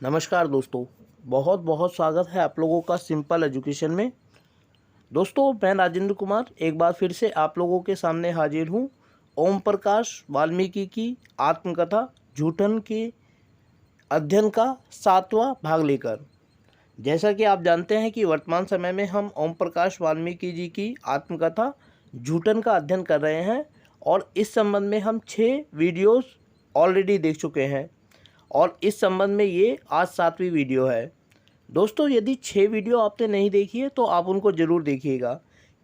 नमस्कार दोस्तों, बहुत बहुत स्वागत है आप लोगों का सिंपल एजुकेशन में। दोस्तों, मैं राजेंद्र कुमार एक बार फिर से आप लोगों के सामने हाजिर हूँ ओम प्रकाश वाल्मीकि की आत्मकथा झूठन के अध्ययन का 7वां भाग लेकर। जैसा कि आप जानते हैं कि वर्तमान समय में हम ओम प्रकाश वाल्मीकि जी की आत्मकथा झूठन का अध्ययन कर रहे हैं और इस संबंध में हम 6 वीडियोस ऑलरेडी देख चुके हैं और इस संबंध में ये आज 7वीं वीडियो है। दोस्तों, यदि 6 वीडियो आपने नहीं देखी है तो आप उनको ज़रूर देखिएगा,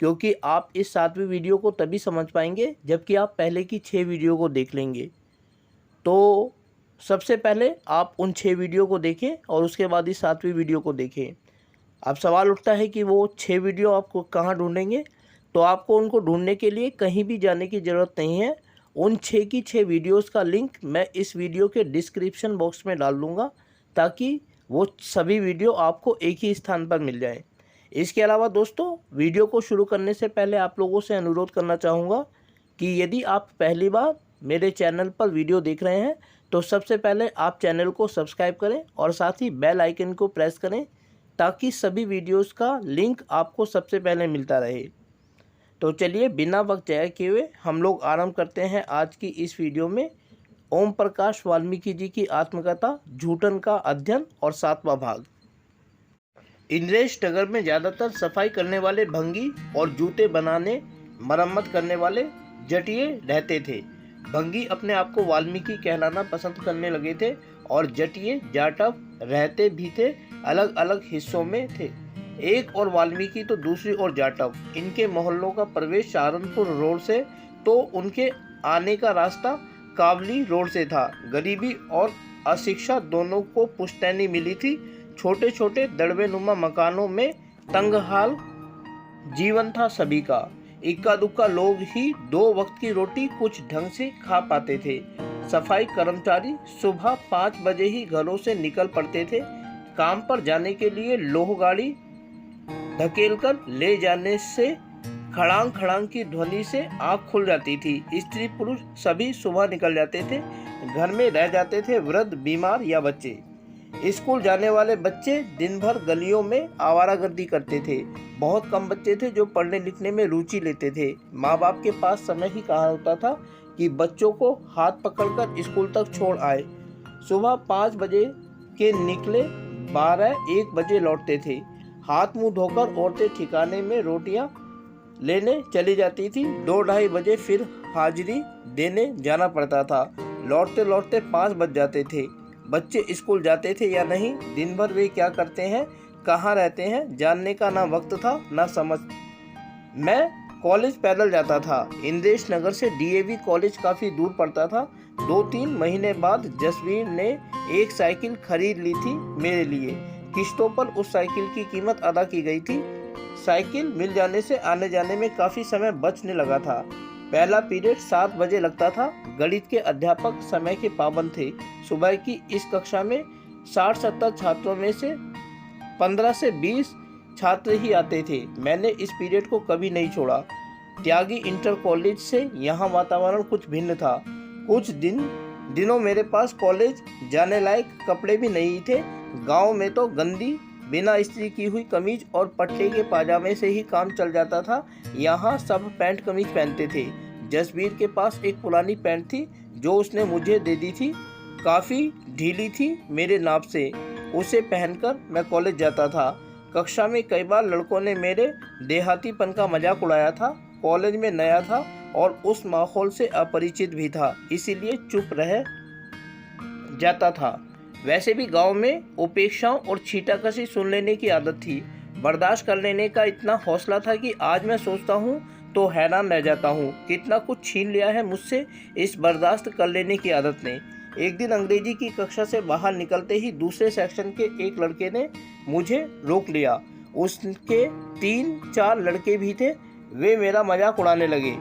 क्योंकि आप इस 7वीं वीडियो को तभी समझ पाएंगे जबकि आप पहले की 6 वीडियो को देख लेंगे। तो सबसे पहले आप उन 6 वीडियो को देखें और उसके बाद इस 7वीं वीडियो को देखें। अब सवाल उठता है कि वो 6 वीडियो आपको कहाँ ढूंढेंगे, तो आपको उनको ढूंढने के लिए कहीं भी जाने की ज़रूरत नहीं है। उन 6 की 6 वीडियोस का लिंक मैं इस वीडियो के डिस्क्रिप्शन बॉक्स में डाल दूँगा, ताकि वो सभी वीडियो आपको एक ही स्थान पर मिल जाएं। इसके अलावा दोस्तों, वीडियो को शुरू करने से पहले आप लोगों से अनुरोध करना चाहूँगा कि यदि आप पहली बार मेरे चैनल पर वीडियो देख रहे हैं तो सबसे पहले आप चैनल को सब्सक्राइब करें और साथ ही बेल आइकन को प्रेस करें, ताकि सभी वीडियोस का लिंक आपको सबसे पहले मिलता रहे। तो चलिए बिना वक्त जाए किए हुए हम लोग आरंभ करते हैं आज की इस वीडियो में ओम प्रकाश वाल्मीकि जी की आत्मकथा झूठन का अध्ययन और 7वां भाग। इंद्रेश नगर में ज़्यादातर सफाई करने वाले भंगी और जूते बनाने मरम्मत करने वाले जटिये रहते थे। भंगी अपने आप को वाल्मीकि कहलाना पसंद करने लगे थे और जटिये जाटव रहते भी थे, अलग अलग हिस्सों में थे। एक और वाल्मीकि तो दूसरी ओर जाटव। इनके मोहल्लों का प्रवेश सहारनपुर रोड से तो उनके आने का रास्ता कावली रोड से था। गरीबी और अशिक्षा दोनों को पुश्तैनी मिली थी। छोटे छोटे दड़बेनुमा मकानों में तंगहाल जीवन था सभी का। इक्का दुक्का लोग ही 2 वक्त की रोटी कुछ ढंग से खा पाते थे। सफाई कर्मचारी सुबह 5 बजे ही घरों से निकल पड़ते थे। काम पर जाने के लिए लोह गाड़ी धकेलकर ले जाने से खड़ांग खड़ांग की ध्वनि से आँख खुल जाती थी। स्त्री पुरुष सभी सुबह निकल जाते थे। घर में रह जाते थे वृद्ध, बीमार या बच्चे। स्कूल जाने वाले बच्चे दिन भर गलियों में आवारागर्दी करते थे। बहुत कम बच्चे थे जो पढ़ने लिखने में रुचि लेते थे। माँ बाप के पास समय ही कहाँ होता था कि बच्चों को हाथ पकड़कर स्कूल तक छोड़ आए। सुबह 5 बजे के निकले 12-1 बजे लौटते थे। हाथ मुंह धोकर औरतें ठिकाने में रोटियां लेने चली जाती थी। 2-2:30 बजे फिर हाजिरी देने जाना पड़ता था। लौटते लौटते 5 बज जाते थे। बच्चे स्कूल जाते थे या नहीं, दिन भर वे क्या करते हैं, कहाँ रहते हैं, जानने का ना वक्त था ना समझ। मैं कॉलेज पैदल जाता था। इंद्रेश नगर से डीएवी कॉलेज काफ़ी दूर पड़ता था। 2-3 महीने बाद जसवीर ने एक साइकिल खरीद ली थी मेरे लिए। किश्तों पर उस साइकिल की कीमत अदा की गई थी। साइकिल मिल जाने से आने जाने में काफ़ी समय बचने लगा था। पहला पीरियड 7 बजे लगता था। गणित के अध्यापक समय के पाबंद थे। सुबह की इस कक्षा में 60-70 छात्रों में से 15 से 20 छात्र ही आते थे। मैंने इस पीरियड को कभी नहीं छोड़ा। त्यागी इंटर कॉलेज से यहाँ वातावरण कुछ भिन्न था। कुछ दिनों मेरे पास कॉलेज जाने लायक कपड़े भी नहीं थे। गांव में तो गंदी बिना इस्त्री की हुई कमीज और पट्टे के पाजामे से ही काम चल जाता था। यहाँ सब पैंट कमीज पहनते थे। जसबीर के पास एक पुरानी पैंट थी जो उसने मुझे दे दी थी। काफ़ी ढीली थी मेरे नाप से। उसे पहनकर मैं कॉलेज जाता था। कक्षा में कई बार लड़कों ने मेरे देहातीपन का मजाक उड़ाया था। कॉलेज में नया था और उस माहौल से अपरिचित भी था, इसीलिए चुप रह जाता था। वैसे भी गांव में उपेक्षाओं और छीटाकशी सुन लेने की आदत थी। बर्दाश्त कर लेने का इतना हौसला था कि आज मैं सोचता हूँ तो हैरान रह जाता हूँ, कितना कुछ छीन लिया है मुझसे इस बर्दाश्त कर लेने की आदत ने। एक दिन अंग्रेजी की कक्षा से बाहर निकलते ही दूसरे सेक्शन के एक लड़के ने मुझे रोक लिया। उसके 3-4 लड़के भी थे। वे मेरा मजाक उड़ाने लगे।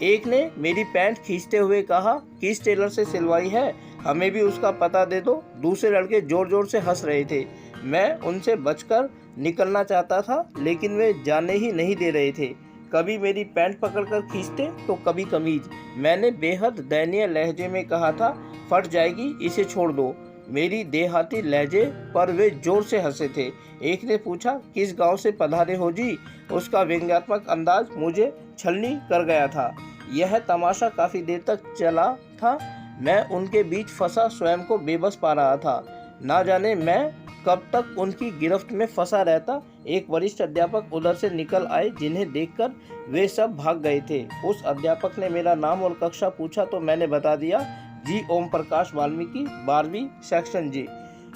एक ने मेरी पैंट खींचते हुए कहा, किस टेलर से सिलवाई है, हमें भी उसका पता दे दो। दूसरे लड़के जोर जोर से हंस रहे थे। मैं उनसे बचकर निकलना चाहता था, लेकिन वे जाने ही नहीं दे रहे थे। कभी मेरी पैंट पकड़कर खींचते तो कभी कमीज। मैंने बेहद दयनीय लहजे में कहा था, फट जाएगी, इसे छोड़ दो। मेरी देहाती लहजे पर वे जोर से हंसे थे। एक ने पूछा, किस गांव से पधारे हो जी? उसका व्यंग्यात्मक अंदाज मुझे छलनी कर गया था। यह तमाशा काफ़ी देर तक चला था। मैं उनके बीच फंसा स्वयं को बेबस पा रहा था। ना जाने मैं कब तक उनकी गिरफ्त में फंसा रहता। एक वरिष्ठ अध्यापक उधर से निकल आए, जिन्हें देखकर वे सब भाग गए थे। उस अध्यापक ने मेरा नाम और कक्षा पूछा तो मैंने बता दिया, जी ओम प्रकाश वाल्मीकि, 12वीं सेक्शन जी।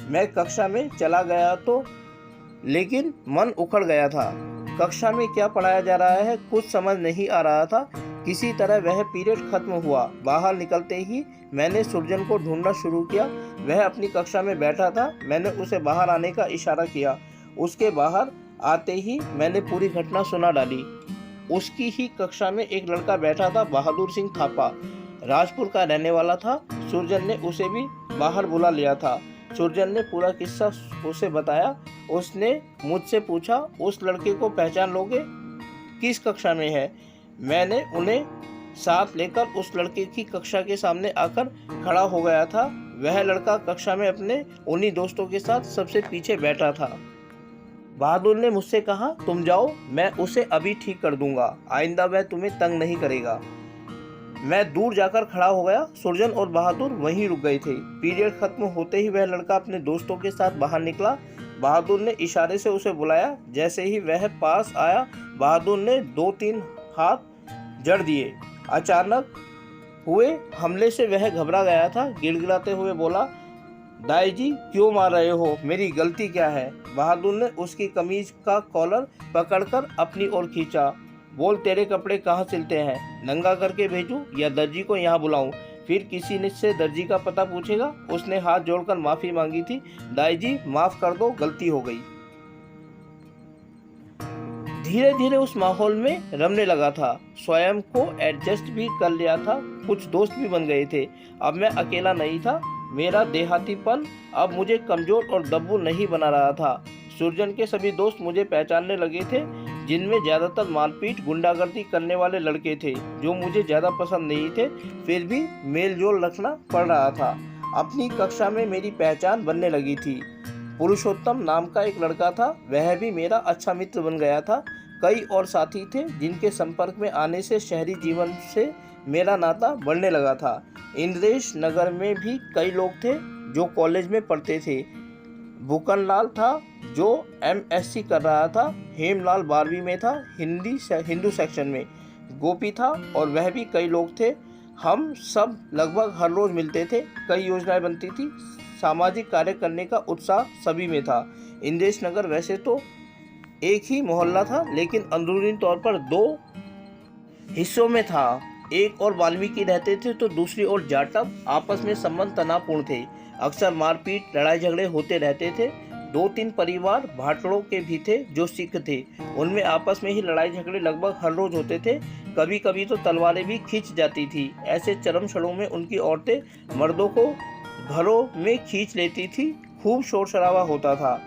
मैं कक्षा में चला गया तो लेकिन मन उखड़ गया था। कक्षा में क्या पढ़ाया जा रहा है कुछ समझ नहीं आ रहा था। किसी तरह वह पीरियड खत्म हुआ। बाहर निकलते ही मैंने सुरजन को ढूंढना शुरू किया। वह अपनी कक्षा में बैठा था। मैंने उसे बाहर आने का इशारा किया। उसके बाहर आते ही मैंने पूरी घटना सुना डाली। उसकी ही कक्षा में एक लड़का बैठा था, बहादुर सिंह थापा, राजपुर का रहने वाला था। सुरजन ने उसे भी बाहर बुला लिया था। सुरजन ने पूरा किस्सा उसे बताया। उसने मुझसे पूछा, उस लड़के को पहचान लोगे? किस कक्षा में है? मैंने उन्हें साथ लेकर उस लड़के की कक्षा के सामने आकर खड़ा हो गया था। वह लड़का कक्षा में अपने उन्हीं दोस्तों के साथ सबसे पीछे बैठा था। बहादुर ने मुझसे कहा, तुम जाओ, मैं उसे अभी ठीक कर दूंगा। आइंदा वह तुम्हें तंग नहीं करेगा। मैं दूर जाकर खड़ा हो गया। सुरजन और बहादुर वहीं रुक गए थे। पीरियड खत्म होते ही वह लड़का अपने दोस्तों के साथ बाहर निकला। बहादुर ने इशारे से उसे बुलाया। जैसे ही वह पास आया, बहादुर ने 2-3 हाथ जड़ दिए। अचानक हुए हमले से वह घबरा गया था। गिड़गिड़ाते हुए बोला, दाई जी क्यों मार रहे हो? मेरी गलती क्या है? बहादुर ने उसकी कमीज का कॉलर पकड़कर अपनी ओर खींचा। बोल, तेरे कपड़े कहाँ सिलते हैं? नंगा करके भेजूं या दर्जी को यहाँ बुलाऊं? फिर किसी ने से दर्जी का पता पूछेगा। उसने हाथ जोड़कर माफी मांगी थी। दाई जी माफ कर दो, गलती हो गई। धीरे धीरे उस माहौल में रमने लगा था। स्वयं को एडजस्ट भी कर लिया था। कुछ दोस्त भी बन गए थे। अब मैं अकेला नहीं था। मेरा देहातीपन अब मुझे कमजोर और दब्बू नहीं बना रहा था। सुरजन के सभी दोस्त मुझे पहचानने लगे थे, जिनमें ज़्यादातर मारपीट गुंडागर्दी करने वाले लड़के थे, जो मुझे ज़्यादा पसंद नहीं थे। फिर भी मेल जोल रखना पड़ रहा था। अपनी कक्षा में मेरी पहचान बनने लगी थी। पुरुषोत्तम नाम का एक लड़का था। वह भी मेरा अच्छा मित्र बन गया था। कई और साथी थे, जिनके संपर्क में आने से शहरी जीवन से मेरा नाता बढ़ने लगा था। इंद्रेश नगर में भी कई लोग थे जो कॉलेज में पढ़ते थे। बुकनलाल था जो MSc कर रहा था। हेमलाल 12वीं में था, हिंदू सेक्शन में। गोपी था और वह भी कई लोग थे। हम सब लगभग हर रोज मिलते थे। कई योजनाएं बनती थी। सामाजिक कार्य करने का उत्साह सभी में था। इंद्रेश नगर वैसे तो एक ही मोहल्ला था, लेकिन अंदरूनी तौर पर 2 हिस्सों में था। एक और वाल्मीकि रहते थे तो दूसरी ओर जाटव। आपस में संबंध तनावपूर्ण थे। अक्सर मारपीट, लड़ाई झगड़े होते रहते थे। 2-3 परिवार भाटड़ों के भी थे जो सिख थे। उनमें आपस में ही लड़ाई झगड़े लगभग हर रोज होते थे। कभी कभी तो तलवारें भी खींच जाती थी। ऐसे चरम क्षणों में उनकी औरतें मर्दों को घरों में खींच लेती थी। खूब शोर शराबा होता था।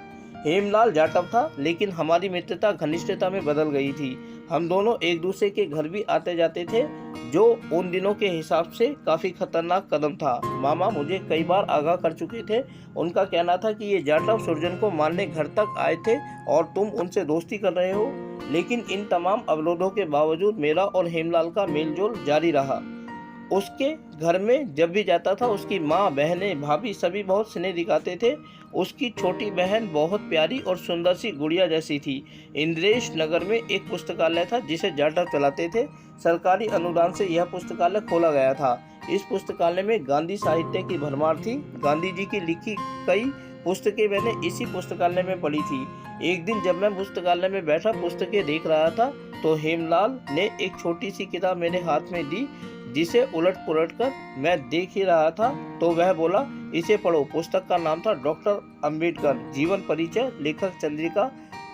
हेमलाल जाटव था, लेकिन हमारी मित्रता घनिष्ठता में बदल गई थी। हम दोनों एक दूसरे के घर भी आते जाते थे, जो उन दिनों के हिसाब से काफ़ी खतरनाक कदम था। मामा मुझे कई बार आगाह कर चुके थे। उनका कहना था कि ये जाटव सुरजन को मारने घर तक आए थे और तुम उनसे दोस्ती कर रहे हो। लेकिन इन तमाम अवरोधों के बावजूद मेरा और हेमलाल का मेलजोल जारी रहा। उसके घर में जब भी जाता था, उसकी माँ, बहनें, भाभी सभी बहुत स्नेह दिखाते थे। उसकी छोटी बहन बहुत प्यारी और सुंदर सी गुड़िया जैसी थी। इंद्रेश नगर में एक पुस्तकालय था जिसे जाटव चलाते थे। सरकारी अनुदान से यह पुस्तकालय खोला गया था। इस पुस्तकालय में गांधी साहित्य की भरमार थी। गांधी जी की लिखी कई पुस्तकें मैंने इसी पुस्तकालय में पढ़ी थी। एक दिन जब मैं पुस्तकालय में बैठा पुस्तकें देख रहा था, तो हेमलाल ने एक छोटी सी किताब मेरे हाथ में दी, जिसे उलट पुलट कर मैं देख ही रहा था। तो वह बोला, इसे पढ़ो। पुस्तक का नाम था डॉक्टर अंबेडकर, जीवन परिचय, लेखक चंद्रिका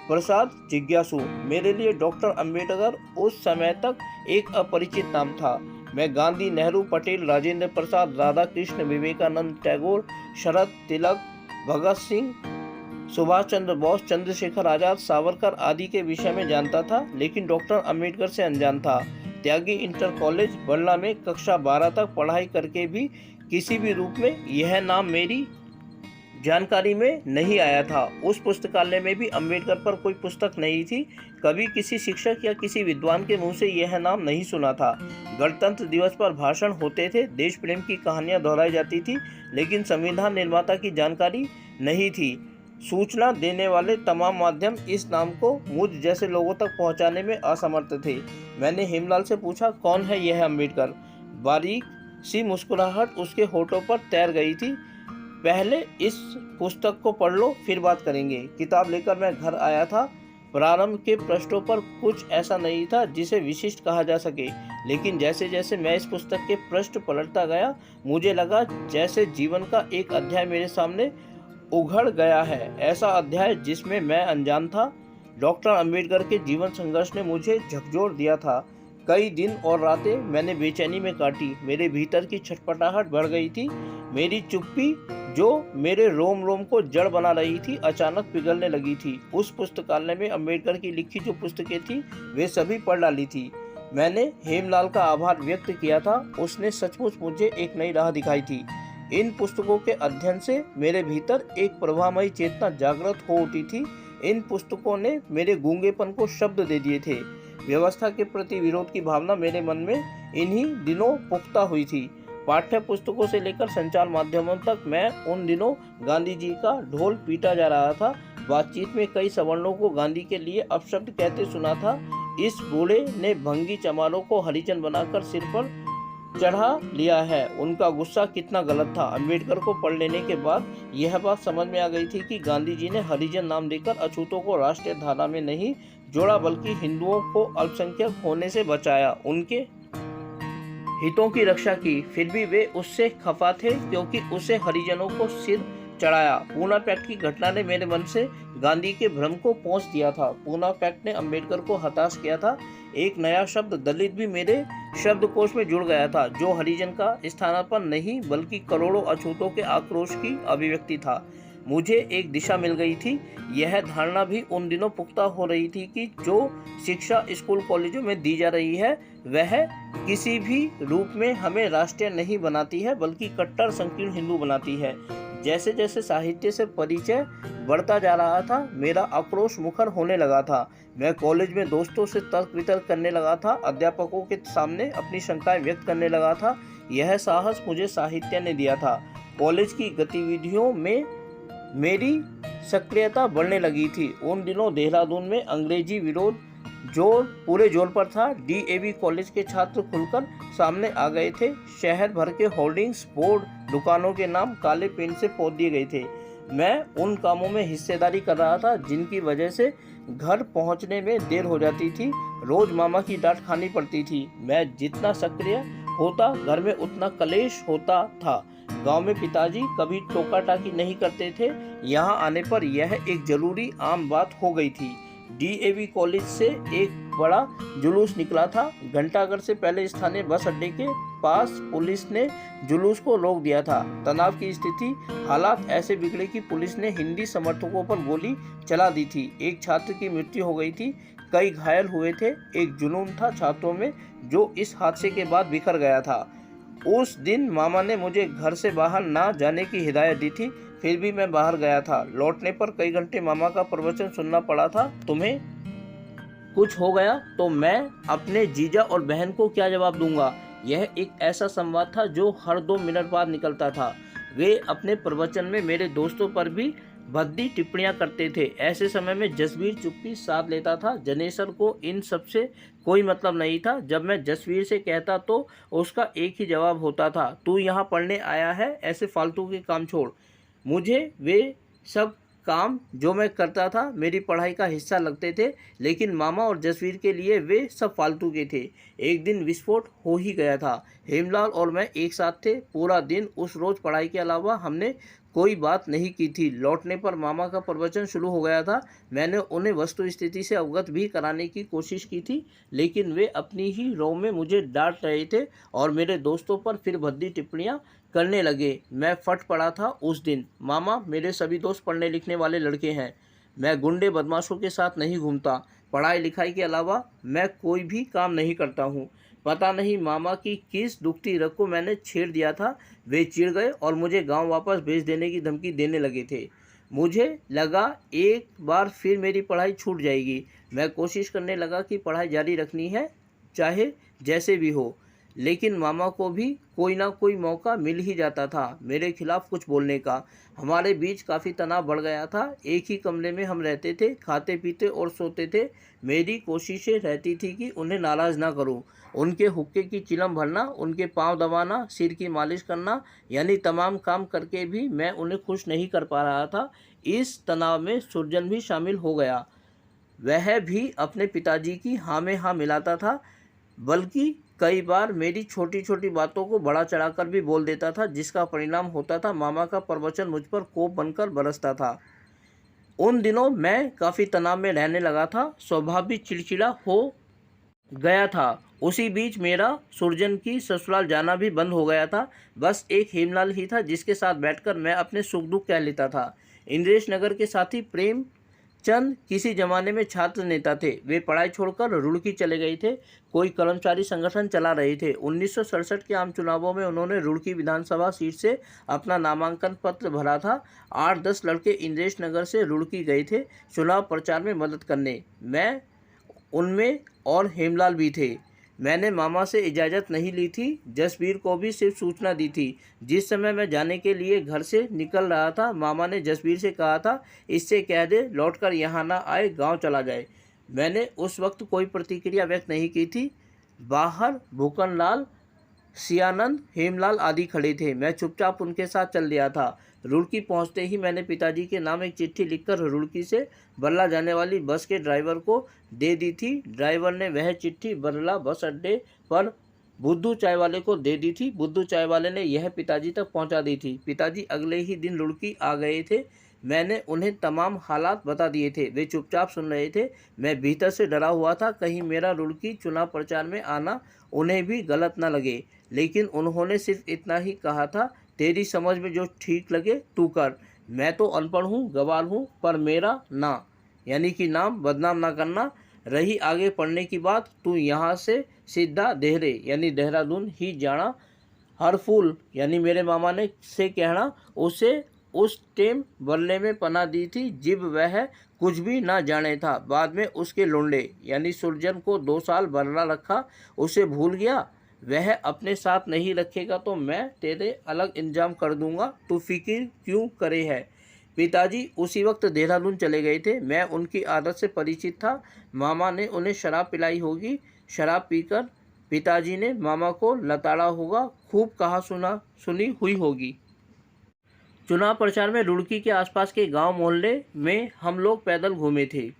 प्रसाद जिज्ञासु। मेरे लिए डॉक्टर अंबेडकर उस समय तक एक अपरिचित नाम था। मैं गांधी, नेहरू, पटेल, राजेंद्र प्रसाद, राधा कृष्ण, विवेकानंद, टैगोर, शरद, तिलक, भगत सिंह, सुभाष चंद्र बोस, चंद्रशेखर आजाद, सावरकर आदि के विषय में जानता था, लेकिन डॉक्टर अंबेडकर से अनजान था। त्यागी इंटर कॉलेज बल्ला में कक्षा 12 तक पढ़ाई करके भी किसी भी रूप में यह नाम मेरी जानकारी में नहीं आया था। उस पुस्तकालय में भी अंबेडकर पर कोई पुस्तक नहीं थी। कभी किसी शिक्षक या किसी विद्वान के मुंह से यह नाम नहीं सुना था। गणतंत्र दिवस पर भाषण होते थे, देश प्रेम की कहानियां दोहराई जाती थी, लेकिन संविधान निर्माता की जानकारी नहीं थी। सूचना देने वाले तमाम माध्यम इस नाम को मुझ जैसे लोगों तक पहुंचाने में असमर्थ थे। मैंने हेमलाल से पूछा, कौन है यह अंबेडकर? बारीक सी मुस्कुराहट उसके होठों पर तैर गई थी। पहले इस पुस्तक को पढ़ लो, फिर बात करेंगे। किताब लेकर मैं घर आया था। प्रारंभ के पृष्ठों पर कुछ ऐसा नहीं था जिसे विशिष्ट कहा जा सके, लेकिन जैसे जैसे मैं इस पुस्तक के पृष्ठ पलटता गया, मुझे लगा जैसे जीवन का एक अध्याय मेरे सामने उघड़ गया है। ऐसा अध्याय जिसमें मैं अनजान था। डॉक्टर अंबेडकर के जीवन संघर्ष ने मुझे झकझोर दिया था। कई दिन और रातें मैंने बेचैनी में काटी। मेरे भीतर की छटपटाहट बढ़ गई थी। मेरी चुप्पी जो मेरे रोम रोम को जड़ बना रही थी, अचानक पिघलने लगी थी। उस पुस्तकालय में अंबेडकर की लिखी जो पुस्तकें थी, वे सभी पढ़ डाली थी। मैंने हेमलाल का आभार व्यक्त किया था। उसने सचमुच मुझे एक नई राह दिखाई थी। इन पुस्तकों के अध्ययन से मेरे भीतर एक प्रभामयी चेतना जागृत हो उठी थी। इन पुस्तकों ने मेरे गूंगेपन को शब्द दे दिए थे। व्यवस्था के प्रति विरोध की भावना मेरे मन में इन्हीं दिनों पुख्ता हुई थी। पाठ्य पुस्तकों से लेकर संचार माध्यमों तक मैं उन दिनों गांधी जी का ढोल पीटा जा रहा था। बातचीत में कई सवर्णों को गांधी के लिए अपशब्द कहते सुना था। इस बूढ़े ने भंगी चमारों को हरिजन बनाकर सिर पर चढ़ा लिया है। उनका गुस्सा कितना गलत था। अंबेडकर को पढ़ लेने के बाद यह बात समझ में आ गई थी कि गांधी जी ने हरिजन नाम देकर अछूतों को राष्ट्रीय धारा में नहीं जोड़ा, बल्कि हिंदुओं को अल्पसंख्यक होने से बचाया, उनके हितों की रक्षा की। फिर भी वे उससे खफा थे क्योंकि उसे हरिजनों को सिर चढ़ाया। पूना पैक्ट की घटना ने मेरे मन से गांधी के भ्रम को पोंछ दिया था। पूना पैक्ट ने अंबेडकर को हताश किया था। एक नया शब्द दलित भी मेरे शब्दकोश में जुड़ गया था, जो हरिजन का स्थानापन्न नहीं बल्कि करोड़ों अछूतों के आक्रोश की अभिव्यक्ति था। मुझे एक दिशा मिल गई थी। यह धारणा भी उन दिनों पुख्ता हो रही थी कि जो शिक्षा स्कूल कॉलेजों में दी जा रही है, वह किसी भी रूप में हमें राष्ट्रीय नहीं बनाती है, बल्कि कट्टर संकीर्ण हिंदू बनाती है। जैसे जैसे साहित्य से परिचय बढ़ता जा रहा था, मेरा आक्रोश मुखर होने लगा था। मैं कॉलेज में दोस्तों से तर्क वितर्क करने लगा था, अध्यापकों के सामने अपनी शंकाएं व्यक्त करने लगा था। यह साहस मुझे साहित्य ने दिया था। कॉलेज की गतिविधियों में मेरी सक्रियता बढ़ने लगी थी। उन दिनों देहरादून में अंग्रेजी विरोध पूरे जोर पर था। डीएवी कॉलेज के छात्र खुलकर सामने आ गए थे। शहर भर के होर्डिंग्स, बोर्ड, दुकानों के नाम काले पेन से पोत दिए गए थे। मैं उन कामों में हिस्सेदारी कर रहा था जिनकी वजह से घर पहुंचने में देर हो जाती थी। रोज मामा की डांट खानी पड़ती थी। मैं जितना सक्रिय होता, घर में उतना कलेश होता था। गांव में पिताजी कभी टोका टाकी नहीं करते थे। यहाँ आने पर यह एक जरूरी आम बात हो गई थी। डीएवी कॉलेज से एक बड़ा जुलूस निकला था। घंटाघर से पहले स्थानीय बस अड्डे के पास पुलिस ने जुलूस को रोक दिया था। तनाव की स्थिति, हालात ऐसे बिगड़े कि पुलिस ने हिंदी समर्थकों पर गोली चला दी थी। एक छात्र की मृत्यु हो गई थी, कई घायल हुए थे। एक जुनून था छात्रों में जो इस हादसे के बाद बिखर गया था। उस दिन मामा ने मुझे घर से बाहर ना जाने की हिदायत दी थी, फिर भी मैं बाहर गया था। लौटने पर कई घंटे मामा का प्रवचन सुनना पड़ा था। तुम्हें कुछ हो गया तो मैं अपने जीजा और बहन को क्या जवाब दूंगा? यह एक ऐसा संवाद था जो हर 2 मिनट बाद निकलता था। वे अपने प्रवचन में मेरे दोस्तों पर भी भद्दी टिप्पणियां करते थे। ऐसे समय में जसवीर चुप्पी साध लेता था। जनेसर को इन सब से कोई मतलब नहीं था। जब मैं जसवीर से कहता तो उसका एक ही जवाब होता था, तू यहाँ पढ़ने आया है, ऐसे फालतू के काम छोड़। मुझे वे सब काम जो मैं करता था मेरी पढ़ाई का हिस्सा लगते थे, लेकिन मामा और जसवीर के लिए वे सब फालतू के थे। एक दिन विस्फोट हो ही गया था। हेमलाल और मैं एक साथ थे। पूरा दिन उस रोज पढ़ाई के अलावा हमने कोई बात नहीं की थी। लौटने पर मामा का प्रवचन शुरू हो गया था। मैंने उन्हें वस्तु स्थिति से अवगत भी कराने की कोशिश की थी, लेकिन वे अपनी ही रो में मुझे डांट रहे थे और मेरे दोस्तों पर फिर भद्दी टिप्पणियां करने लगे। मैं फट पड़ा था उस दिन। मामा, मेरे सभी दोस्त पढ़ने लिखने वाले लड़के हैं। मैं गुंडे बदमाशों के साथ नहीं घूमता। पढ़ाई लिखाई के अलावा मैं कोई भी काम नहीं करता हूँ। पता नहीं मामा की किस दुखती रग को मैंने छेड़ दिया था। वे चिढ़ गए और मुझे गांव वापस भेज देने की धमकी देने लगे थे। मुझे लगा एक बार फिर मेरी पढ़ाई छूट जाएगी। मैं कोशिश करने लगा कि पढ़ाई जारी रखनी है, चाहे जैसे भी हो, लेकिन मामा को भी कोई ना कोई मौका मिल ही जाता था मेरे खिलाफ कुछ बोलने का। हमारे बीच काफ़ी तनाव बढ़ गया था। एक ही कमरे में हम रहते थे, खाते पीते और सोते थे। मेरी कोशिशें रहती थी कि उन्हें नाराज़ ना करूं। उनके हुक्के की चिलम भरना, उनके पांव दबाना, सिर की मालिश करना, यानी तमाम काम करके भी मैं उन्हें खुश नहीं कर पा रहा था। इस तनाव में सुरजन भी शामिल हो गया। वह भी अपने पिताजी की हाँ में हाँ मिलाता था, बल्कि कई बार मेरी छोटी छोटी बातों को बड़ा चढ़ाकर भी बोल देता था, जिसका परिणाम होता था मामा का प्रवचन मुझ पर कोप बनकर बरसता था। उन दिनों मैं काफ़ी तनाव में रहने लगा था, स्वभाव भी चिड़चिड़ा हो गया था। उसी बीच मेरा सुरजन की ससुराल जाना भी बंद हो गया था। बस एक हेमलाल ही था जिसके साथ बैठकर मैं अपने सुख दुख कह लेता था। इंद्रेश नगर के साथी प्रेम चंद किसी जमाने में छात्र नेता थे। वे पढ़ाई छोड़कर रुड़की चले गए थे, कोई कर्मचारी संगठन चला रहे थे। 1967 के आम चुनावों में उन्होंने रुड़की विधानसभा सीट से अपना नामांकन पत्र भरा था। 8-10 लड़के इंद्रेश नगर से रुड़की गए थे चुनाव प्रचार में मदद करने। मैं उनमें और हेमलाल भी थे। मैंने मामा से इजाज़त नहीं ली थी, जसबीर को भी सिर्फ सूचना दी थी। जिस समय मैं जाने के लिए घर से निकल रहा था, मामा ने जसबीर से कहा था, इससे कह दे लौटकर यहाँ ना आए, गांव चला जाए। मैंने उस वक्त कोई प्रतिक्रिया व्यक्त नहीं की थी। बाहर भूकनलाल, सियानंद, हेमलाल आदि खड़े थे। मैं चुपचाप उनके साथ चल दिया था। रुड़की पहुंचते ही मैंने पिताजी के नाम एक चिट्ठी लिखकर रुड़की से बरला जाने वाली बस के ड्राइवर को दे दी थी। ड्राइवर ने वह चिट्ठी बरला बस अड्डे पर बुद्धू चाय वाले को दे दी थी। बुद्धू चाय वाले ने यह पिताजी तक पहुंचा दी थी। पिताजी अगले ही दिन रुड़की आ गए थे। मैंने उन्हें तमाम हालात बता दिए थे। वे चुपचाप सुन रहे थे। मैं भीतर से डरा हुआ था, कहीं मेरा रुड़की चुनाव प्रचार में आना उन्हें भी गलत न लगे। लेकिन उन्होंने सिर्फ इतना ही कहा था, तेरी समझ में जो ठीक लगे तू कर। मैं तो अनपढ़ हूँ, गवार हूँ, पर मेरा ना यानी कि नाम बदनाम ना करना। रही आगे पढ़ने की बात, तू यहाँ से सीधा देहरे यानी देहरादून ही जाना। हर फूल यानी मेरे मामा ने से कहना, उसे उस टेम बल्ले में पना दी थी जिब वह कुछ भी ना जाने था। बाद में उसके लोंडे यानी सुरजन को 2 साल बर्रा रखा, उसे भूल गया। वह अपने साथ नहीं रखेगा तो मैं तेरे अलग इंतजाम कर दूंगा, तू फिक्र क्यों करे है। पिताजी उसी वक्त देहरादून चले गए थे। मैं उनकी आदत से परिचित था। मामा ने उन्हें शराब पिलाई होगी। शराब पीकर पिताजी ने मामा को लताड़ा होगा, खूब कहा सुनी हुई होगी। चुनाव प्रचार में रुड़की के आसपास के गांव मोहल्ले में हम लोग पैदल घूमे थे।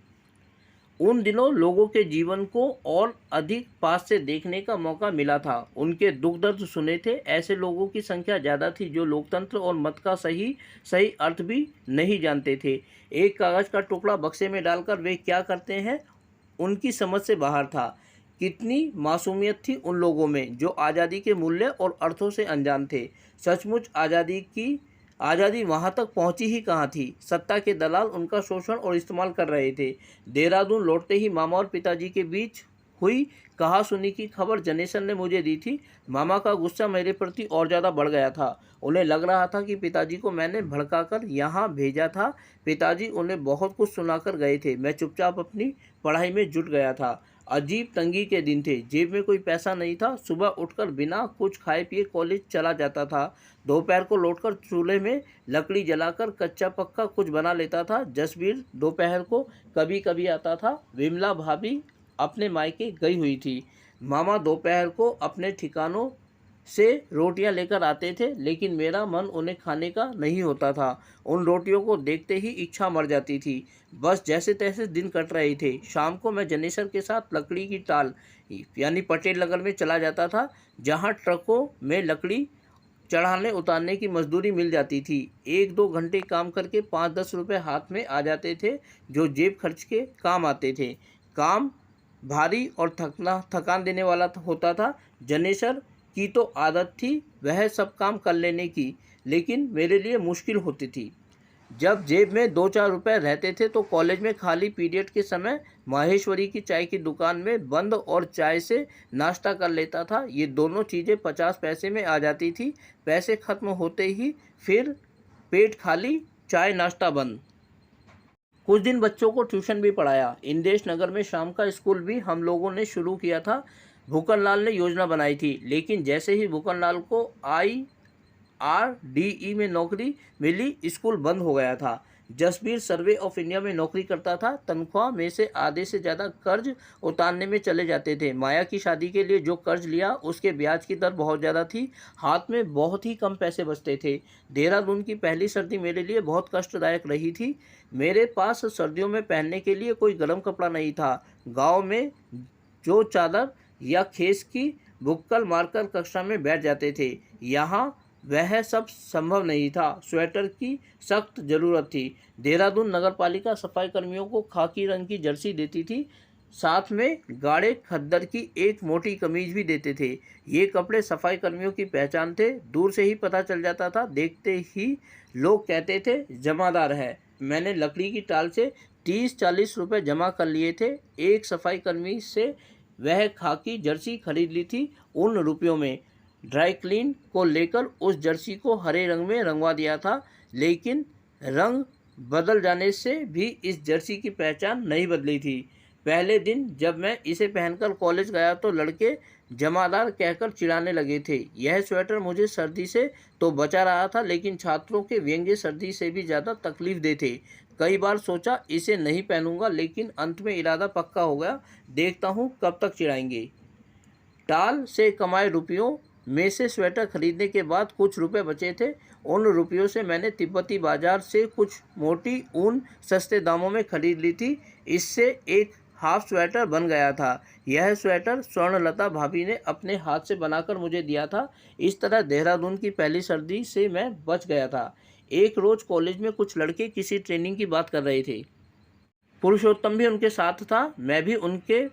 उन दिनों लोगों के जीवन को और अधिक पास से देखने का मौका मिला था, उनके दुख दर्द सुने थे। ऐसे लोगों की संख्या ज़्यादा थी जो लोकतंत्र और मत का सही अर्थ भी नहीं जानते थे। एक कागज़ का टुकड़ा बक्से में डालकर वे क्या करते हैं, उनकी समझ से बाहर था। कितनी मासूमियत थी उन लोगों में जो आज़ादी के मूल्य और अर्थों से अनजान थे। सचमुच आज़ादी वहाँ तक पहुँची ही कहाँ थी। सत्ता के दलाल उनका शोषण और इस्तेमाल कर रहे थे। देहरादून लौटते ही मामा और पिताजी के बीच हुई कहा सुनी की खबर जनेश्वर ने मुझे दी थी। मामा का गुस्सा मेरे प्रति और ज़्यादा बढ़ गया था। उन्हें लग रहा था कि पिताजी को मैंने भड़काकर यहाँ भेजा था। पिताजी उन्हें बहुत कुछ सुनाकर गए थे। मैं चुपचाप अपनी पढ़ाई में जुट गया था। अजीब तंगी के दिन थे, जेब में कोई पैसा नहीं था। सुबह उठकर बिना कुछ खाए पिए कॉलेज चला जाता था। दोपहर को लौटकर चूल्हे में लकड़ी जलाकर कच्चा पक्का कुछ बना लेता था। जसबीर दोपहर को कभी कभी आता था। विमला भाभी अपने मायके गई हुई थी। मामा दोपहर को अपने ठिकानों से रोटियां लेकर आते थे, लेकिन मेरा मन उन्हें खाने का नहीं होता था। उन रोटियों को देखते ही इच्छा मर जाती थी। बस जैसे तैसे दिन कट रहे थे। शाम को मैं जनेश्वर के साथ लकड़ी की टाल यानी पटेल नगर में चला जाता था, जहां ट्रकों में लकड़ी चढ़ाने उतारने की मजदूरी मिल जाती थी। 1-2 घंटे काम करके 5-10 रुपये हाथ में आ जाते थे, जो जेब खर्च के काम आते थे। काम भारी और थकान देने वाला होता था। जनेश्वर की तो आदत थी वह सब काम कर लेने की, लेकिन मेरे लिए मुश्किल होती थी। जब जेब में 2-4 रुपए रहते थे तो कॉलेज में खाली पीरियड के समय माहेश्वरी की चाय की दुकान में बंद और चाय से नाश्ता कर लेता था। ये दोनों चीज़ें 50 पैसे में आ जाती थी। पैसे खत्म होते ही फिर पेट खाली, चाय नाश्ता बंद। कुछ दिन बच्चों को ट्यूशन भी पढ़ाया। इंदेश नगर में शाम का स्कूल भी हम लोगों ने शुरू किया था। भूकनलाल ने योजना बनाई थी, लेकिन जैसे ही भूकनलाल को IRDE में नौकरी मिली, स्कूल बंद हो गया था। जसबीर सर्वे ऑफ इंडिया में नौकरी करता था। तनख्वाह में से आधे से ज़्यादा कर्ज उतारने में चले जाते थे। माया की शादी के लिए जो कर्ज लिया उसके ब्याज की दर बहुत ज़्यादा थी। हाथ में बहुत ही कम पैसे बचते थे। देहरादून की पहली सर्दी मेरे लिए बहुत कष्टदायक रही थी। मेरे पास सर्दियों में पहनने के लिए कोई गर्म कपड़ा नहीं था। गाँव में जो चादर या खेस की बुक्कल मारकर कक्षा में बैठ जाते थे, यहाँ वह सब संभव नहीं था। स्वेटर की सख्त ज़रूरत थी। देहरादून नगर पालिका सफाई कर्मियों को खाकी रंग की जर्सी देती थी, साथ में गाढ़े खद्दर की एक मोटी कमीज भी देते थे। ये कपड़े सफाई कर्मियों की पहचान थे। दूर से ही पता चल जाता था। देखते ही लोग कहते थे जमादार है। मैंने लकड़ी की टाल से 30-40 रुपये जमा कर लिए थे। एक सफाई कर्मी से वह खाकी जर्सी खरीद ली थी उन रुपयों में। ड्राई क्लीन को लेकर उस जर्सी को हरे रंग में रंगवा दिया था, लेकिन रंग बदल जाने से भी इस जर्सी की पहचान नहीं बदली थी। पहले दिन जब मैं इसे पहनकर कॉलेज गया तो लड़के जमादार कहकर चिढ़ाने लगे थे। यह स्वेटर मुझे सर्दी से तो बचा रहा था, लेकिन छात्रों के व्यंग्य सर्दी से भी ज़्यादा तकलीफ दे थे। कई बार सोचा इसे नहीं पहनूंगा, लेकिन अंत में इरादा पक्का हो गया। देखता हूँ कब तक चिढ़ाएंगे। टाल से कमाए रुपयों में से स्वेटर खरीदने के बाद कुछ रुपए बचे थे। उन रुपयों से मैंने तिब्बती बाजार से कुछ मोटी ऊन सस्ते दामों में खरीद ली थी। इससे एक हाफ स्वेटर बन गया था। यह स्वेटर स्वर्णलता भाभी ने अपने हाथ से बनाकर मुझे दिया था। इस तरह देहरादून की पहली सर्दी से मैं बच गया था। एक रोज़ कॉलेज में कुछ लड़के किसी ट्रेनिंग की बात कर रहे थे। पुरुषोत्तम भी उनके साथ था। मैं भी उनके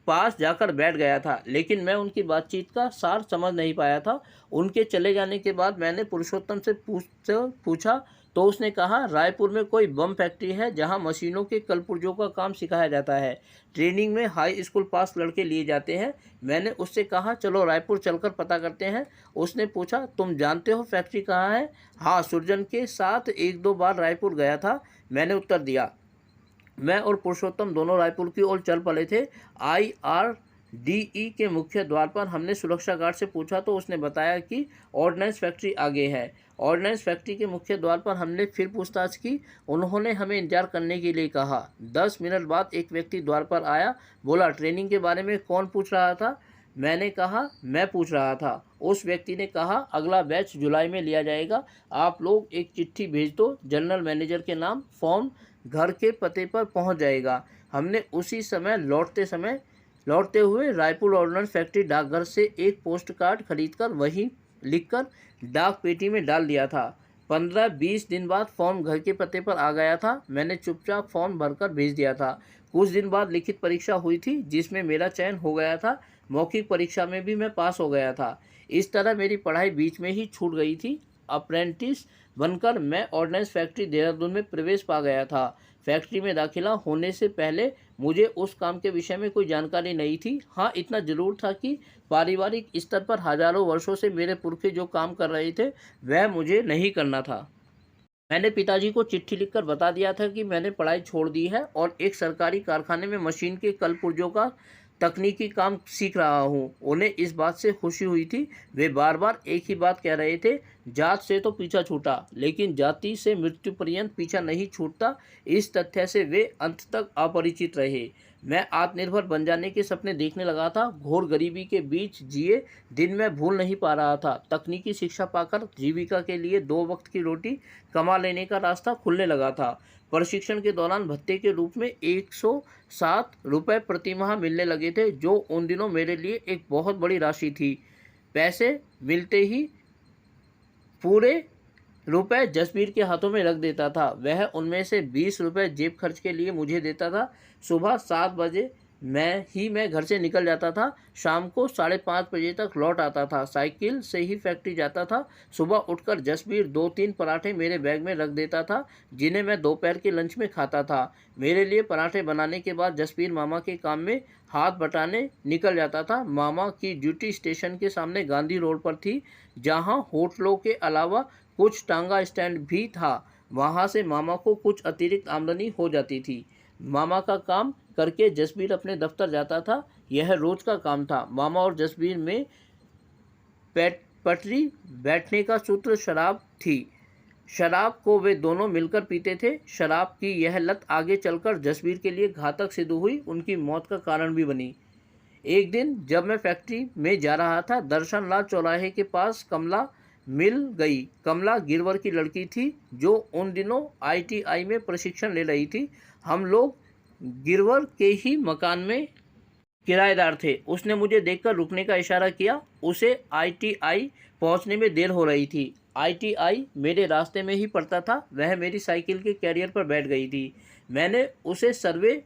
पास जाकर बैठ गया था, लेकिन मैं उनकी बातचीत का सार समझ नहीं पाया था। उनके चले जाने के बाद मैंने पुरुषोत्तम से पूछा तो उसने कहा रायपुर में कोई बम फैक्ट्री है जहां मशीनों के कलपुर्जों का काम सिखाया जाता है। ट्रेनिंग में हाई स्कूल पास लड़के लिए जाते हैं। मैंने उससे कहा चलो रायपुर चलकर पता करते हैं। उसने पूछा तुम जानते हो फैक्ट्री कहाँ है? हाँ, सुरजन के साथ 1-2 बार रायपुर गया था, मैंने उत्तर दिया। मैं और पुरुषोत्तम दोनों रायपुर की ओर चल पड़े थे। IRDE के मुख्य द्वार पर हमने सुरक्षा गार्ड से पूछा तो उसने बताया कि ऑर्डिनेंस फैक्ट्री आगे है। ऑर्डिनेंस फैक्ट्री के मुख्य द्वार पर हमने फिर पूछताछ की। उन्होंने हमें इंतजार करने के लिए कहा। 10 मिनट बाद एक व्यक्ति द्वार पर आया। बोला ट्रेनिंग के बारे में कौन पूछ रहा था? मैंने कहा मैं पूछ रहा था। उस व्यक्ति ने कहा अगला बैच जुलाई में लिया जाएगा। आप लोग एक चिट्ठी भेज दो, जनरल मैनेजर के नाम, फॉर्म घर के पते पर पहुंच जाएगा। हमने उसी समय लौटते हुए रायपुर ऑर्डिनेंस फैक्ट्री डाकघर से एक पोस्ट कार्ड खरीदकर वहीं लिखकर डाक पेटी में डाल दिया था। 15-20 दिन बाद फॉर्म घर के पते पर आ गया था। मैंने चुपचाप फॉर्म भरकर भेज दिया था। कुछ दिन बाद लिखित परीक्षा हुई थी जिसमें मेरा चयन हो गया था। मौखिक परीक्षा में भी मैं पास हो गया था। इस तरह मेरी पढ़ाई बीच में ही छूट गई थी। अप्रेंटिस बनकर मैं ऑर्डिनेंस फैक्ट्री देहरादून में प्रवेश पा गया था। फैक्ट्री में दाखिला होने से पहले मुझे उस काम के विषय में कोई जानकारी नहीं थी। हाँ, इतना जरूर था कि पारिवारिक स्तर पर हजारों वर्षों से मेरे पुरखे जो काम कर रहे थे वह मुझे नहीं करना था। मैंने पिताजी को चिट्ठी लिखकर बता दिया था कि मैंने पढ़ाई छोड़ दी है और एक सरकारी कारखाने में मशीन के कलपुर्जों का तकनीकी काम सीख रहा हूँ। उन्हें इस बात से खुशी हुई थी। वे बार बार एक ही बात कह रहे थे, जात से तो पीछा छूटा, लेकिन जाति से मृत्यु पर्यंत पीछा नहीं छूटता। इस तथ्य से वे अंत तक अपरिचित रहे। मैं आत्मनिर्भर बन जाने के सपने देखने लगा था। घोर गरीबी के बीच जिए दिन मैं भूल नहीं पा रहा था। तकनीकी शिक्षा पाकर जीविका के लिए 2 वक्त की रोटी कमा लेने का रास्ता खुलने लगा था। प्रशिक्षण के दौरान भत्ते के रूप में 107 रुपये प्रति माह मिलने लगे थे, जो उन दिनों मेरे लिए एक बहुत बड़ी राशि थी। पैसे मिलते ही पूरे रुपए जसबीर के हाथों में रख देता था। वह उनमें से 20 रुपये जेब खर्च के लिए मुझे देता था। सुबह 7 बजे मैं घर से निकल जाता था। शाम को 5:30 बजे तक लौट आता था। साइकिल से ही फैक्ट्री जाता था। सुबह उठकर जसबीर 2-3 पराठे मेरे बैग में रख देता था, जिन्हें मैं दोपहर के लंच में खाता था। मेरे लिए पराठे बनाने के बाद जसबीर मामा के काम में हाथ बटाने निकल जाता था। मामा की ड्यूटी स्टेशन के सामने गांधी रोड पर थी, जहाँ होटलों के अलावा कुछ टांगा स्टैंड भी था। वहाँ से मामा को कुछ अतिरिक्त आमदनी हो जाती थी। मामा का काम करके जसबीर अपने दफ्तर जाता था। यह रोज का काम था। मामा और जसबीर में पटरी बैठने का सूत्र शराब थी। शराब को वे दोनों मिलकर पीते थे। शराब की यह लत आगे चलकर जसबीर के लिए घातक सिद्ध हुई, उनकी मौत का कारण भी बनी। एक दिन जब मैं फैक्ट्री में जा रहा था, दर्शन लाल चौराहे के पास कमला मिल गई। कमला गिरवर की लड़की थी, जो उन दिनों ITI में प्रशिक्षण ले रही थी। हम लोग गिरवर के ही मकान में किराएदार थे। उसने मुझे देखकर रुकने का इशारा किया। उसे ITI पहुंचने में देर हो रही थी। ITI मेरे रास्ते में ही पड़ता था। वह मेरी साइकिल के कैरियर पर बैठ गई थी। मैंने उसे सर्वे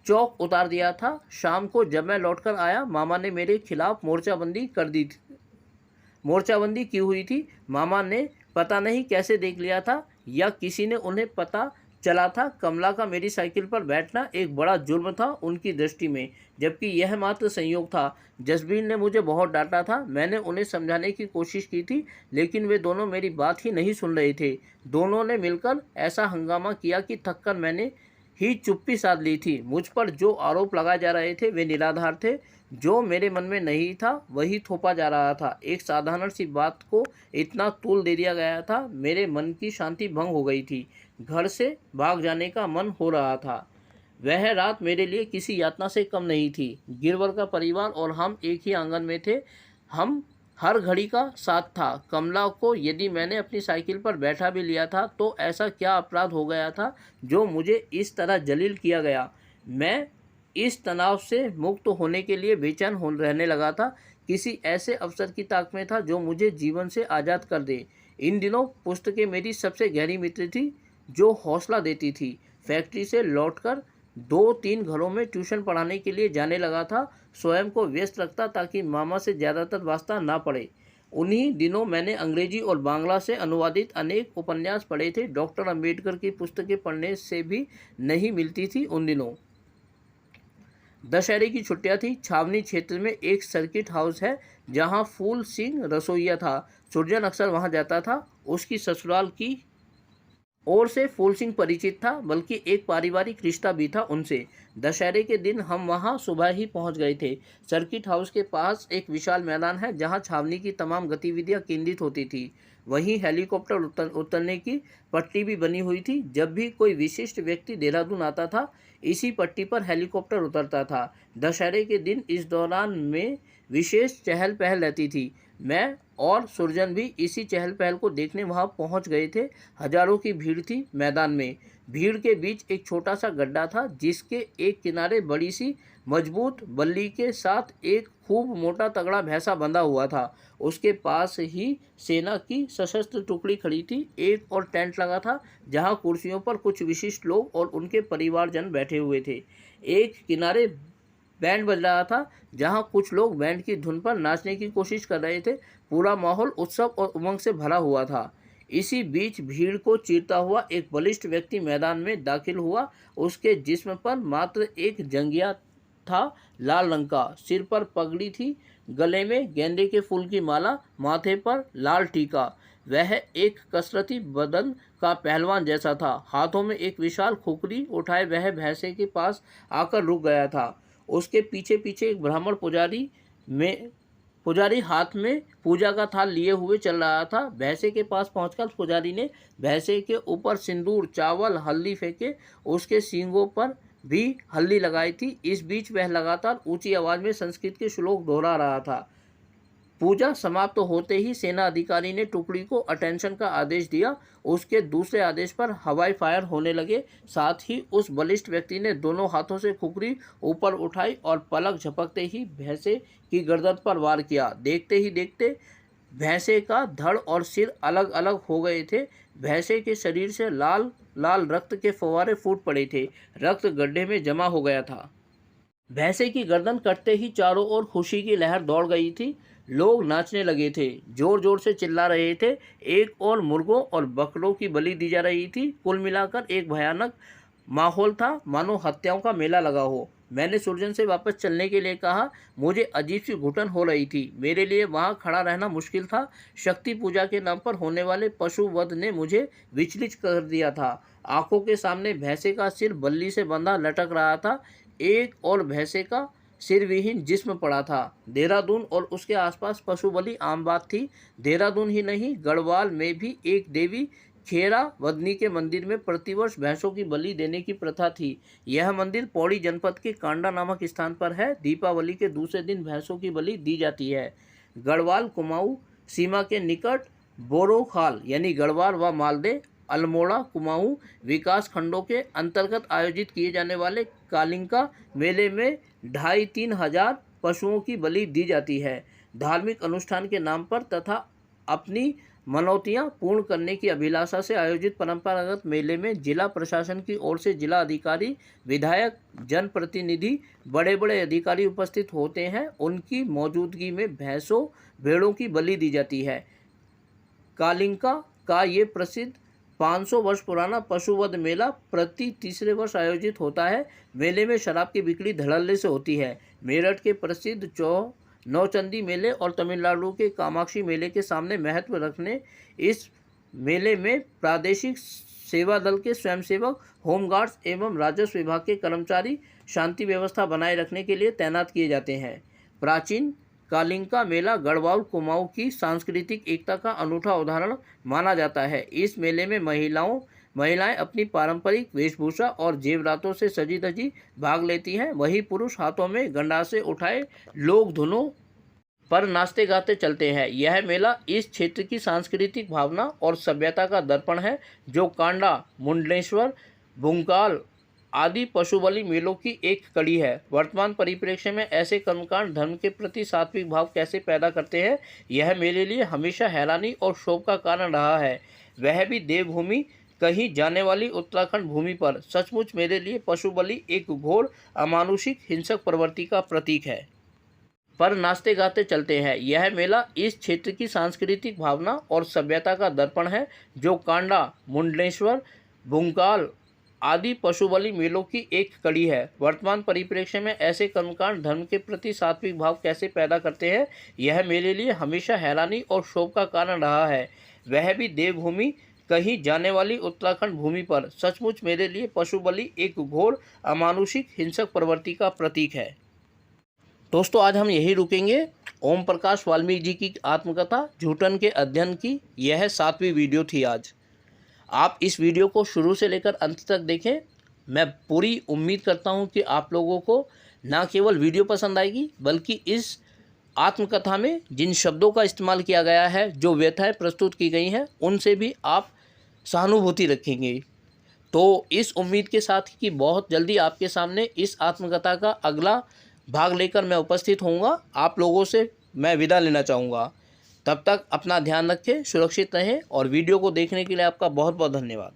चौक उतार दिया था। शाम को जब मैं लौटकर आया, मामा ने मेरे खिलाफ मोर्चाबंदी कर दी थी। मोर्चाबंदी की हुई थी। मामा ने पता नहीं कैसे देख लिया था, या किसी ने उन्हें पता चला था। कमला का मेरी साइकिल पर बैठना एक बड़ा जुर्म था उनकी दृष्टि में, जबकि यह मात्र संयोग था। जसबीर ने मुझे बहुत डांटा था। मैंने उन्हें समझाने की कोशिश की थी, लेकिन वे दोनों मेरी बात ही नहीं सुन रहे थे। दोनों ने मिलकर ऐसा हंगामा किया कि थककर मैंने ही चुप्पी साध ली थी। मुझ पर जो आरोप लगाए जा रहे थे वे निराधार थे। जो मेरे मन में नहीं था वही थोपा जा रहा था। एक साधारण सी बात को इतना तूल दे दिया गया था। मेरे मन की शांति भंग हो गई थी। घर से भाग जाने का मन हो रहा था। वह रात मेरे लिए किसी यातना से कम नहीं थी। गिरवर का परिवार और हम एक ही आंगन में थे। हम हर घड़ी का साथ था। कमला को यदि मैंने अपनी साइकिल पर बैठा भी लिया था, तो ऐसा क्या अपराध हो गया था जो मुझे इस तरह जलील किया गया। मैं इस तनाव से मुक्त होने के लिए बेचैन हो रहने लगा था। किसी ऐसे अवसर की ताक में था जो मुझे जीवन से आज़ाद कर दे। इन दिनों पुस्तकें मेरी सबसे गहरी मित्र थी, जो हौसला देती थी। फैक्ट्री से लौटकर 2-3 घरों में ट्यूशन पढ़ाने के लिए जाने लगा था। स्वयं को व्यस्त रखता ताकि मामा से ज़्यादातर वास्ता ना पड़े। उन्हीं दिनों मैंने अंग्रेजी और बांग्ला से अनुवादित अनेक उपन्यास पढ़े थे। डॉक्टर अंबेडकर की पुस्तकें पढ़ने से भी नहीं मिलती थी उन दिनों। दशहरे की छुट्टियां थी। छावनी क्षेत्र में एक सर्किट हाउस है, जहां फूल सिंह रसोइया था। सुरजन अक्सर वहां जाता था। उसकी ससुराल की ओर से फूल सिंह परिचित था, बल्कि एक पारिवारिक रिश्ता भी था उनसे। दशहरे के दिन हम वहां सुबह ही पहुंच गए थे। सर्किट हाउस के पास एक विशाल मैदान है, जहां छावनी की तमाम गतिविधियां केंद्रित होती थी। वहीं हेलीकॉप्टर उतरने की पट्टी भी बनी हुई थी। जब भी कोई विशिष्ट व्यक्ति देहरादून आता था, इसी पट्टी पर हेलीकॉप्टर उतरता था। दशहरे के दिन इस दौरान में विशेष चहल पहल रहती थी। मैं और सुरजन भी इसी चहल पहल को देखने वहां पहुंच गए थे। हजारों की भीड़ थी मैदान में। भीड़ के बीच एक छोटा सा गड्ढा था, जिसके एक किनारे बड़ी सी मजबूत बल्ली के साथ एक खूब मोटा तगड़ा भैंसा बंधा हुआ था। उसके पास ही सेना की सशस्त्र टुकड़ी खड़ी थी। एक और टेंट लगा था, जहां कुर्सियों पर कुछ विशिष्ट लोग और उनके परिवारजन बैठे हुए थे। एक किनारे बैंड बज रहा था, जहां कुछ लोग बैंड की धुन पर नाचने की कोशिश कर रहे थे। पूरा माहौल उत्सव और उमंग से भरा हुआ था। इसी बीच भीड़ को चीरता हुआ एक बलिष्ठ व्यक्ति मैदान में दाखिल हुआ। उसके जिस्म पर मात्र एक जंघिया था, लाल रंग का। सिर पर पगड़ी थी, गले में गेंदे के फूल की माला, माथे पर लाल टीका। वह एक कसरती बदन का पहलवान जैसा था। हाथों में एक विशाल खुकरी उठाए वह भैंसे के पास आकर रुक गया था। उसके पीछे पीछे एक ब्राह्मण पुजारी हाथ में पूजा का थाल लिए हुए चल रहा था। भैंसे के पास पहुंचकर पुजारी ने भैंसे के ऊपर सिंदूर, चावल, हल्दी फेंके। उसके सींगों पर भी हल्दी लगाई थी। इस बीच वह लगातार ऊंची आवाज में संस्कृत के श्लोक दोहरा रहा था। पूजा समाप्त होते ही सेना अधिकारी ने टुकड़ी को अटेंशन का आदेश दिया। उसके दूसरे आदेश पर हवाई फायर होने लगे। साथ ही उस बलिष्ठ व्यक्ति ने दोनों हाथों से खुकरी ऊपर उठाई और पलक झपकते ही भैंसे की गर्दन पर वार किया। देखते ही देखते भैंसे का धड़ और सिर अलग अलग हो गए थे। भैंसे के शरीर से लाल लाल रक्त के फव्वारे फूट पड़े थे। रक्त गड्ढे में जमा हो गया था। भैंसे की गर्दन कटते ही चारों ओर खुशी की लहर दौड़ गई थी। लोग नाचने लगे थे, जोर जोर से चिल्ला रहे थे। एक और मुर्गों और बकरों की बलि दी जा रही थी। कुल मिलाकर एक भयानक माहौल था, मानो हत्याओं का मेला लगा हो। मैंने सुरजन से वापस चलने के लिए कहा। मुझे अजीब सी घुटन हो रही थी। मेरे लिए वहां खड़ा रहना मुश्किल था। शक्ति पूजा के नाम पर होने वाले पशु वध ने मुझे विचलित कर दिया था। आंखों के सामने भैंसे का सिर बल्ली से बंधा लटक रहा था। एक और भैंसे का सिर विहीन जिस्म पड़ा था। देहरादून और उसके आसपास पशु बलि आम बात थी। देहरादून ही नहीं, गढ़वाल में भी एक देवी खेरा वदनी के मंदिर में प्रतिवर्ष भैंसों की बलि देने की प्रथा थी। यह मंदिर पौड़ी जनपद के कांडा नामक स्थान पर है। दीपावली के दूसरे दिन भैंसों की बलि दी जाती है। गढ़वाल कुमाऊं सीमा के निकट बोरोखाल यानी गढ़वाल व मालदे अल्मोड़ा कुमाऊं विकास खंडों के अंतर्गत आयोजित किए जाने वाले कालिंका मेले में 2,500-3 हजार पशुओं की बलि दी जाती है। धार्मिक अनुष्ठान के नाम पर तथा अपनी मनौतियां पूर्ण करने की अभिलाषा से आयोजित परंपरागत मेले में जिला प्रशासन की ओर से जिला अधिकारी, विधायक, जनप्रतिनिधि, बड़े बड़े अधिकारी उपस्थित होते हैं। उनकी मौजूदगी में भैंसों भेड़ों की बलि दी जाती है। कालिंका का ये प्रसिद्ध 500 वर्ष पुराना पशुवध मेला प्रति तीसरे वर्ष आयोजित होता है। मेले में शराब की बिक्री धड़ल्ले से होती है। मेरठ के प्रसिद्ध नौचंदी मेले और तमिलनाडु के कामाक्षी मेले के सामने महत्व रखने इस मेले में प्रादेशिक सेवा दल के स्वयंसेवक, होमगार्ड्स एवं राजस्व विभाग के कर्मचारी शांति व्यवस्था बनाए रखने के लिए तैनात किए जाते हैं। प्राचीन कालिंका मेला गढ़वाल कुमाऊं की सांस्कृतिक एकता का अनूठा उदाहरण माना जाता है। इस मेले में महिलाएं अपनी पारंपरिक वेशभूषा और जेवरातों से सजी धजी भाग लेती हैं। वहीं पुरुष हाथों में गंडासे उठाए लोग धुनों पर नाचते गाते चलते हैं। यह मेला इस क्षेत्र की सांस्कृतिक भावना और सभ्यता का दर्पण है, जो कांडा, मुंडेश्वर, बुंकाल आदि पशु बलि मेलों की एक कड़ी है। वर्तमान परिप्रेक्ष्य में ऐसे कर्मकांड धर्म के प्रति सात्विक भाव कैसे पैदा करते हैं, यह मेरे लिए हमेशा हैरानी और शोक का कारण रहा है। वह भी देवभूमि कहीं जाने वाली उत्तराखंड भूमि पर। सचमुच मेरे लिए पशु बलि एक घोर, अमानुषिक, हिंसक प्रवृत्ति का प्रतीक है। पर नाचते गाते चलते हैं। यह मेला इस क्षेत्र की सांस्कृतिक भावना और सभ्यता का दर्पण है, जो कांडा, मुंडेश्वर, बुंकाल आदि पशु बलि मेलों की एक कड़ी है। वर्तमान परिप्रेक्ष्य में ऐसे कर्मकांड धर्म के प्रति सात्विक भाव कैसे पैदा करते हैं, यह मेरे लिए हमेशा हैरानी और शोक का कारण रहा है। वह भी देवभूमि कहीं जाने वाली उत्तराखंड भूमि पर। सचमुच मेरे लिए पशु बलि एक घोर, अमानुषिक, हिंसक प्रवृत्ति का प्रतीक है। दोस्तों, आज हम यही रुकेंगे। ओम प्रकाश वाल्मीकि जी की आत्मकथा झूठन के अध्ययन की यह 7वीं वीडियो थी। आज आप इस वीडियो को शुरू से लेकर अंत तक देखें। मैं पूरी उम्मीद करता हूं कि आप लोगों को न केवल वीडियो पसंद आएगी, बल्कि इस आत्मकथा में जिन शब्दों का इस्तेमाल किया गया है, जो व्यथाएं प्रस्तुत की गई हैं, उनसे भी आप सहानुभूति रखेंगे। तो इस उम्मीद के साथ कि बहुत जल्दी आपके सामने इस आत्मकथा का अगला भाग लेकर मैं उपस्थित होऊंगा, आप लोगों से मैं विदा लेना चाहूँगा। तब तक अपना ध्यान रखें, सुरक्षित रहें और वीडियो को देखने के लिए आपका बहुत बहुत धन्यवाद।